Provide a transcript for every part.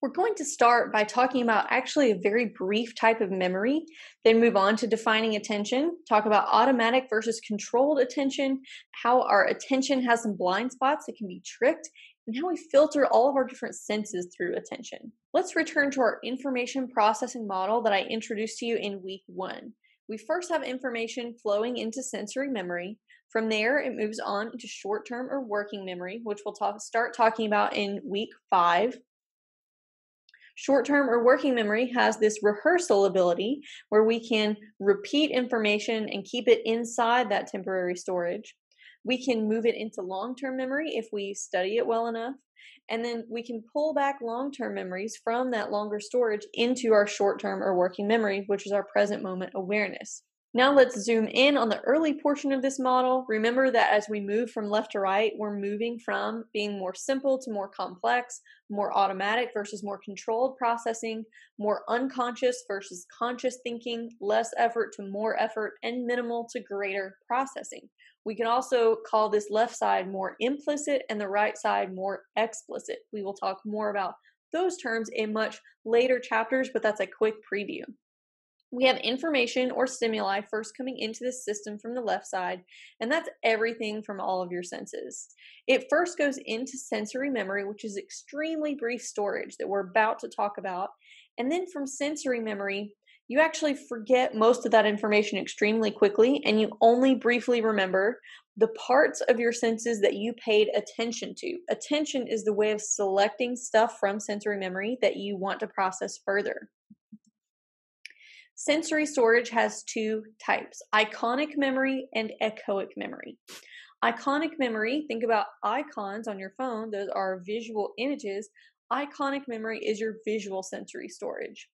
We're going to start by talking about actually a very brief type of memory, then move on to defining attention, talk about automatic versus controlled attention, how our attention has some blind spots that can be tricked, and how we filter all of our different senses through attention. Let's return to our information processing model that I introduced to you in week 1. We first have information flowing into sensory memory. From there, it moves on into short-term or working memory, which we'll start talking about in week 5. Short-term or working memory has this rehearsal ability where we can repeat information and keep it inside that temporary storage. We can move it into long-term memory if we study it well enough. And then we can pull back long-term memories from that longer storage into our short-term or working memory, which is our present moment awareness. Now let's zoom in on the early portion of this model. Remember that as we move from left to right, we're moving from being more simple to more complex, more automatic versus more controlled processing, more unconscious versus conscious thinking, less effort to more effort, and minimal to greater processing. We can also call this left side more implicit and the right side more explicit. We will talk more about those terms in much later chapters, but that's a quick preview. We have information or stimuli first coming into the system from the left side, and that's everything from all of your senses. It first goes into sensory memory, which is extremely brief storage that we're about to talk about. And then from sensory memory, you actually forget most of that information extremely quickly, and you only briefly remember the parts of your senses that you paid attention to. Attention is the way of selecting stuff from sensory memory that you want to process further. Sensory storage has 2 types, iconic memory and echoic memory. Iconic memory, think about icons on your phone, those are visual images. Iconic memory is your visual sensory storage.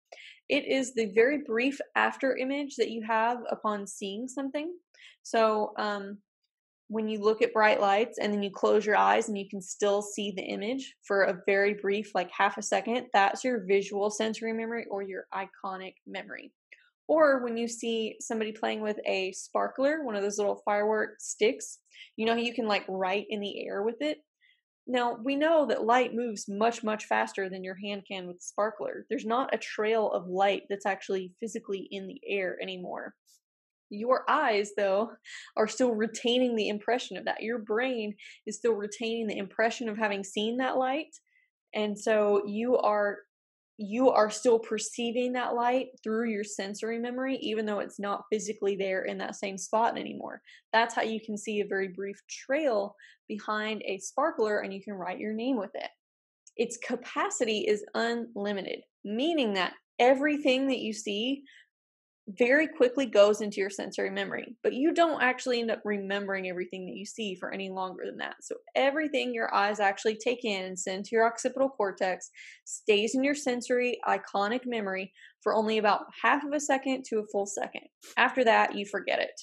It is the very brief after image that you have upon seeing something. So when you look at bright lights and then you close your eyes and you can still see the image for a very brief, like half a second, that's your visual sensory memory or your iconic memory. Or when you see somebody playing with a sparkler, one of those little firework sticks, you know how you can like write in the air with it? Now, we know that light moves much, much faster than your hand can with the sparkler. There's not a trail of light that's actually physically in the air anymore. Your eyes, though, are still retaining the impression of that. Your brain is still retaining the impression of having seen that light. And so you are still perceiving that light through your sensory memory, even though it's not physically there in that same spot anymore. That's how you can see a very brief trail behind a sparkler and you can write your name with it. Its capacity is unlimited, meaning that everything that you see very quickly goes into your sensory memory, but you don't actually end up remembering everything that you see for any longer than that. So everything your eyes actually take in and send to your occipital cortex stays in your sensory iconic memory for only about half of a second to a full second. After that, you forget it.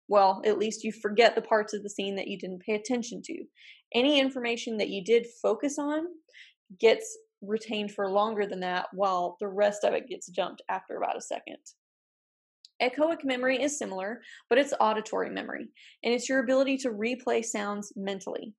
Well, at least you forget the parts of the scene that you didn't pay attention to. Any information that you did focus on gets retained for longer than that, while the rest of it gets jumped after about a second. Echoic memory is similar, but it's auditory memory, and it's your ability to replay sounds mentally.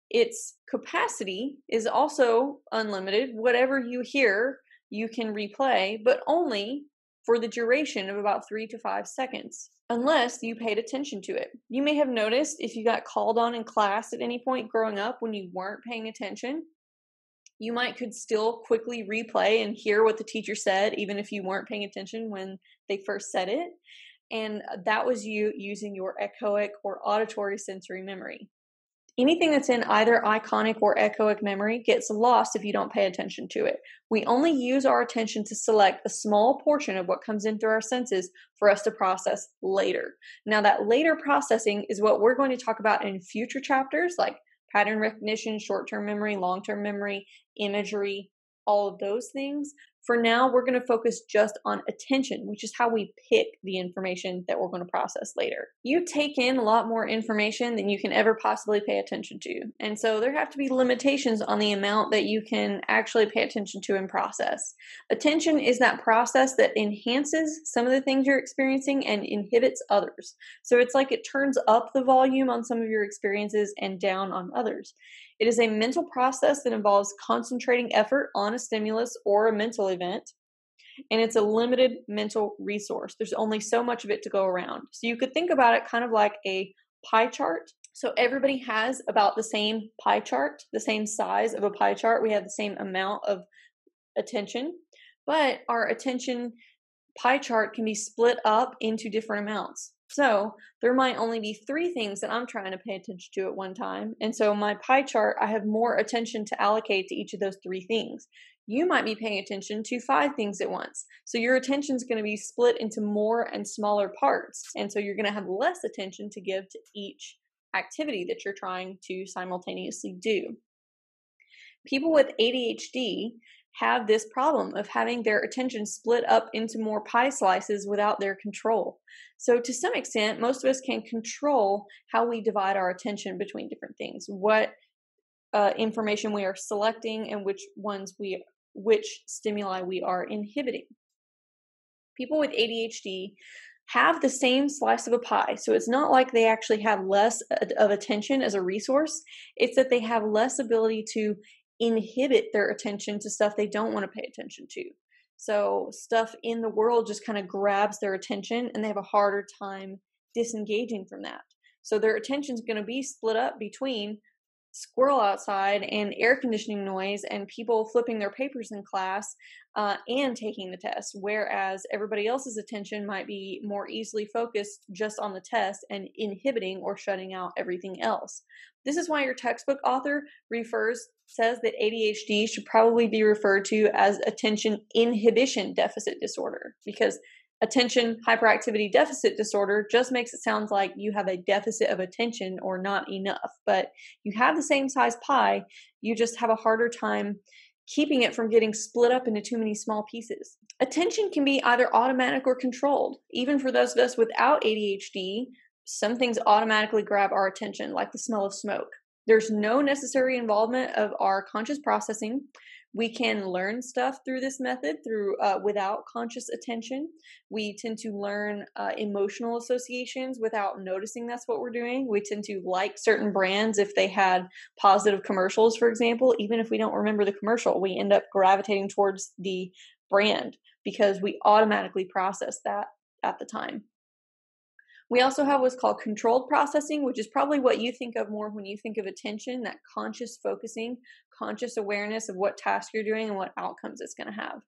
Its capacity is also unlimited. Whatever you hear, you can replay, but only for the duration of about 3 to 5 seconds, unless you paid attention to it. You may have noticed if you got called on in class at any point growing up when you weren't paying attention, you could still quickly replay and hear what the teacher said, even if you weren't paying attention when they first said it. And that was you using your echoic or auditory sensory memory. Anything that's in either iconic or echoic memory gets lost if you don't pay attention to it. We only use our attention to select a small portion of what comes in through our senses for us to process later. Now, that later processing is what we're going to talk about in future chapters, like pattern recognition, short-term memory, long-term memory, imagery, all of those things. For now, we're going to focus just on attention, which is how we pick the information that we're going to process later. You take in a lot more information than you can ever possibly pay attention to. And so there have to be limitations on the amount that you can actually pay attention to and process. Attention is that process that enhances some of the things you're experiencing and inhibits others. So it's like it turns up the volume on some of your experiences and down on others. It is a mental process that involves concentrating effort on a stimulus or a mental event, and it's a limited mental resource. There's only so much of it to go around. So you could think about it kind of like a pie chart. So everybody has about the same pie chart, the same size of a pie chart. We have the same amount of attention, but our attention pie chart can be split up into different amounts. So there might only be 3 things that I'm trying to pay attention to at one time. And so my pie chart, I have more attention to allocate to each of those 3 things. You might be paying attention to 5 things at once. So your attention is going to be split into more and smaller parts. And so you're going to have less attention to give to each activity that you're trying to simultaneously do. People with ADHD have this problem of having their attention split up into more pie slices without their control. So to some extent, most of us can control how we divide our attention between different things, what information we are selecting, and which stimuli we are inhibiting. People with ADHD have the same slice of a pie. So it's not like they actually have less of attention as a resource. It's that they have less ability to inhibit their attention to stuff they don't want to pay attention to. So stuff in the world just kind of grabs their attention and they have a harder time disengaging from that. So their attention is going to be split up between squirrel outside and air conditioning noise and people flipping their papers in class and taking the test, whereas everybody else's attention might be more easily focused just on the test and inhibiting or shutting out everything else. This is why your textbook author says that ADHD should probably be referred to as attention inhibition deficit disorder, because attention hyperactivity deficit disorder just makes it sound like you have a deficit of attention or not enough. But you have the same size pie, you just have a harder time keeping it from getting split up into too many small pieces. Attention can be either automatic or controlled. Even for those of us without ADHD, some things automatically grab our attention, like the smell of smoke. There's no necessary involvement of our conscious processing. We can learn stuff through this method without conscious attention. We tend to learn emotional associations without noticing that's what we're doing. We tend to like certain brands if they had positive commercials, for example. Even if we don't remember the commercial, we end up gravitating towards the brand because we automatically process that at the time. We also have what's called controlled processing, which is probably what you think of more when you think of attention, that conscious focusing, conscious awareness of what task you're doing and what outcomes it's going to have.